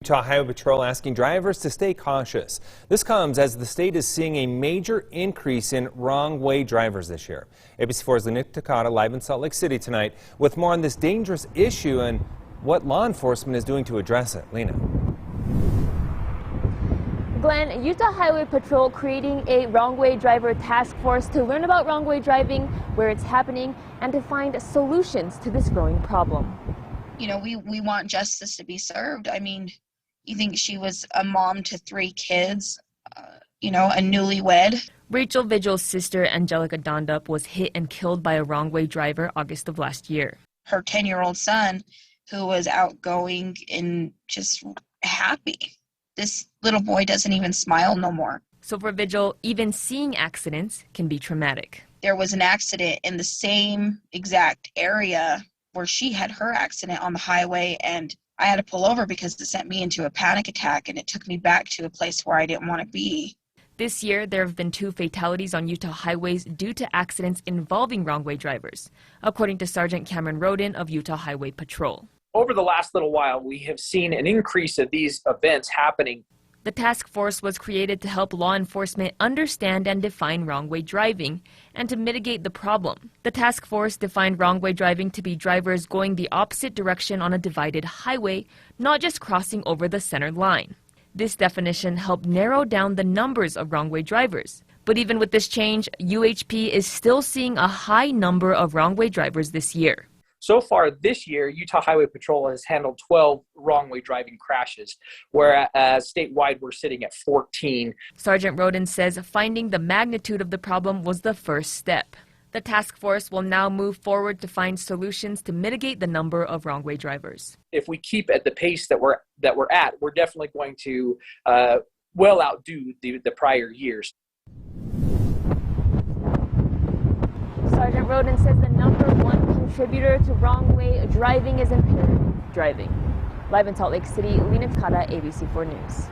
Utah Highway Patrol asking drivers to stay cautious. This comes as the state is seeing a major increase in wrong-way drivers this year. ABC4's Lena Takata live in Salt Lake City tonight with more on this dangerous issue and what law enforcement is doing to address it. Lena. Glenn, Utah Highway Patrol creating a wrong-way driver task force to learn about wrong-way driving, where it's happening, and to find solutions to this growing problem. You know, we want justice to be served. I mean, you think she was a mom to 3 kids, a newlywed. Rachel Vigil's sister, Angelica Dondup, was hit and killed by a wrong-way driver August of last year. Her 10-year-old son, who was outgoing and just happy. This little boy doesn't even smile no more. So for Vigil, even seeing accidents can be traumatic. There was an accident in the same exact area where she had her accident on the highway, and I had to pull over because it sent me into a panic attack, and it took me back to a place where I didn't want to be. This year, there have been 2 fatalities on Utah highways due to accidents involving wrong-way drivers, according to Sergeant Cameron Roden of Utah Highway Patrol. Over the last little while, we have seen an increase of these events happening. The task force was created to help law enforcement understand and define wrong-way driving and to mitigate the problem. The task force defined wrong-way driving to be drivers going the opposite direction on a divided highway, not just crossing over the center line. This definition helped narrow down the numbers of wrong-way drivers. But even with this change, UHP is still seeing a high number of wrong-way drivers this year. So far this year, Utah Highway Patrol has handled 12 wrong-way driving crashes, whereas statewide we're sitting at 14. Sergeant Roden says finding the magnitude of the problem was the first step. The task force will now move forward to find solutions to mitigate the number of wrong-way drivers. If we keep at the pace that we're at, we're definitely going to well outdo the prior years. Sergeant Roden says the number 1 contributor to wrong-way driving is impaired driving. Live in Salt Lake City, Lena Takata, ABC4 News.